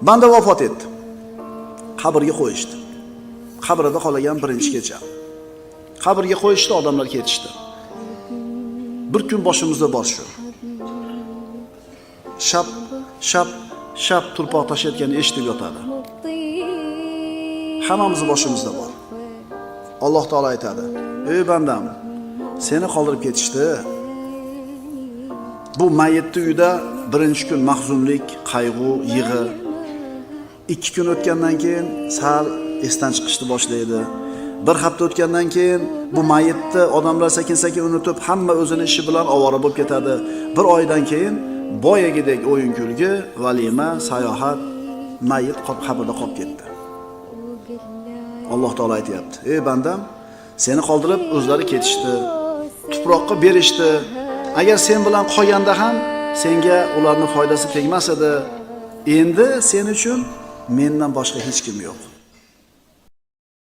Banda vafot etdi. Qabrga qo'yishdi. Qabrida qolagan birinchi kecha. Qabrga qo'yishdi, odamlar ketishdi. Bir kun boshimizda bor shu. Shap turpoq tashlayotganini eshitib yotadi. Hammamiz boshimizda bor. Alloh taolo aytadi: "Ey bandam, seni qoldirib ketishdi." Bu mayitni uyda birinchi kun mahzunlik, qayg'u, yig'i. 2 kun o'tgandan keyin sal esdan chiqishni boshlaydi. Bir hafta o'tgandan keyin bu mayitni odamlar sekin-sekin unutib, hamma o'zini ishi bilan ovora bo'lib ketadi. Bir oydan keyin boyagidek o'yin-kulgi, valima, sayohat, mayit qabrda qolib ketdi. Alloh taolo aytayapti: "Ey bandam, seni qoldirib o'zlari ketishdi. Tuproqqa berishdi. Agar sen bilan qolganda ham senga ularning foydasi tegmas edi. Endi sen uchun mendan boshqa hech kim yo'q.